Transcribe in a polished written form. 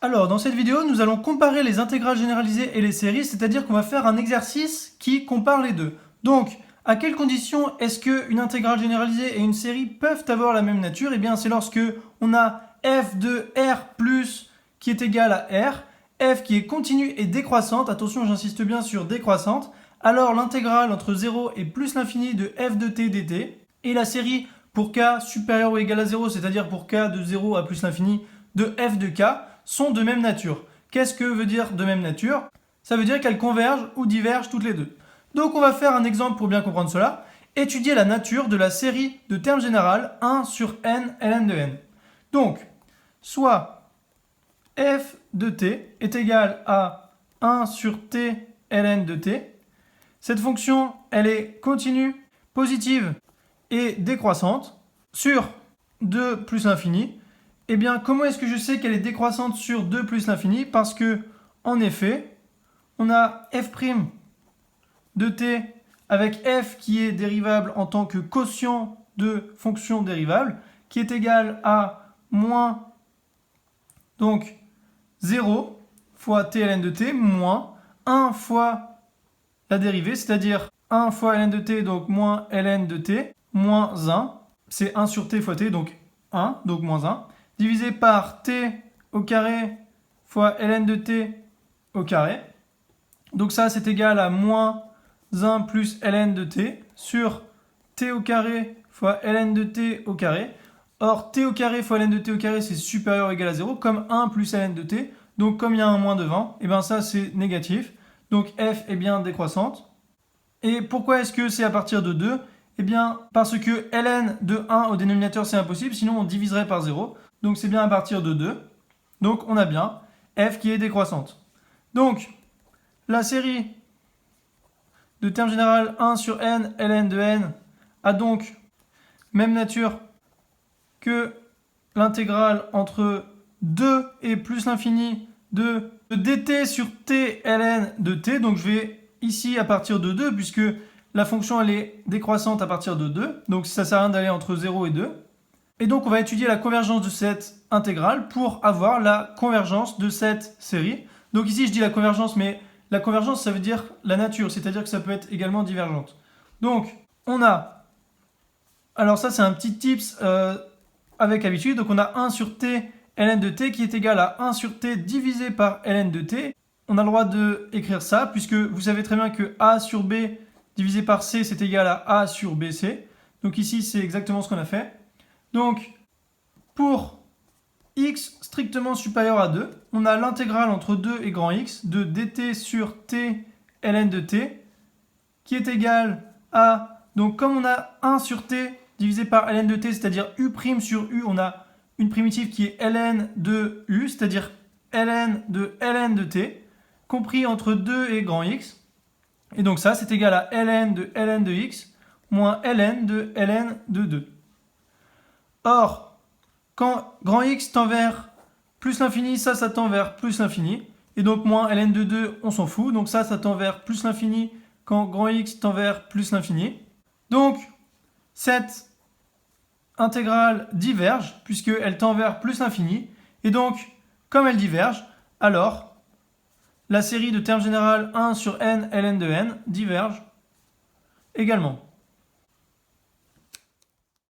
Alors, dans cette vidéo, nous allons comparer les intégrales généralisées et les séries, c'est-à-dire qu'on va faire un exercice qui compare les deux. Donc, à quelles conditions est-ce qu'une intégrale généralisée et une série peuvent avoir la même nature? Eh bien, c'est lorsque on a f de r plus qui est égal à r, f qui est continue et décroissante, attention, j'insiste bien sur décroissante, alors l'intégrale entre 0 et plus l'infini de f de t dt, et la série pour k supérieur ou égal à 0, c'est-à-dire pour k de 0 à plus l'infini de f de k, sont de même nature. Qu'est-ce que veut dire de même nature? Ça veut dire qu'elles convergent ou divergent toutes les deux. Donc on va faire un exemple pour bien comprendre cela. Étudier la nature de la série de termes général 1 sur n ln de n. Donc, soit f de t est égal à 1 sur t ln de t. Cette fonction, elle est continue, positive et décroissante sur 2 plus l'infini. Eh bien, comment est-ce que je sais qu'elle est décroissante sur 2 plus l'infini? Parce que, en effet, on a f' de t avec f qui est dérivable en tant que quotient de fonction dérivable, qui est égal à moins donc 0 fois t ln de t moins 1 fois la dérivée, c'est-à-dire 1 fois ln de t, donc moins ln de t, moins 1. C'est 1 sur t fois t, donc 1, donc moins 1. Divisé par t au carré fois ln de t au carré. Donc ça, c'est égal à moins 1 plus ln de t sur t au carré fois ln de t au carré. Or, t au carré fois ln de t au carré, c'est supérieur ou égal à 0, comme 1 plus ln de t. Donc, comme il y a un moins devant, et bien ça, c'est négatif. Donc, f est bien décroissante. Et pourquoi est-ce que c'est à partir de 2? Eh bien, parce que ln de 1 au dénominateur, c'est impossible, sinon on diviserait par 0. Donc c'est bien à partir de 2. Donc on a bien f qui est décroissante. Donc la série de termes général 1 sur n ln de n a donc même nature que l'intégrale entre 2 et plus l'infini de dt sur t ln de t. Donc je vais ici à partir de 2 puisque la fonction elle est décroissante à partir de 2. Donc ça sert à rien d'aller entre 0 et 2. Et donc, on va étudier la convergence de cette intégrale pour avoir la convergence de cette série. Donc ici, je dis la convergence, mais la convergence, ça veut dire la nature, c'est-à-dire que ça peut être également divergente. Donc, on a... Alors ça, c'est un petit tips avec habitude. Donc, on a 1 sur t ln de t qui est égal à 1 sur t divisé par ln de t. On a le droit d'écrire ça, puisque vous savez très bien que a sur b divisé par c, c'est égal à a sur bc. Donc ici, c'est exactement ce qu'on a fait. Donc, pour x strictement supérieur à 2, on a l'intégrale entre 2 et grand X de dt sur t ln de t qui est égal à, donc comme on a 1 sur t divisé par ln de t, c'est-à-dire u' sur u, on a une primitive qui est ln de u, c'est-à-dire ln de t, compris entre 2 et grand X. Et donc ça, c'est égal à ln de x moins ln de 2. Or, quand grand X tend vers plus l'infini, ça tend vers plus l'infini. Et donc moins ln de 2, on s'en fout. Donc ça tend vers plus l'infini quand grand X tend vers plus l'infini. Donc, cette intégrale diverge puisqu'elle tend vers plus l'infini. Et donc, comme elle diverge, alors la série de termes général 1 sur n ln de n diverge également.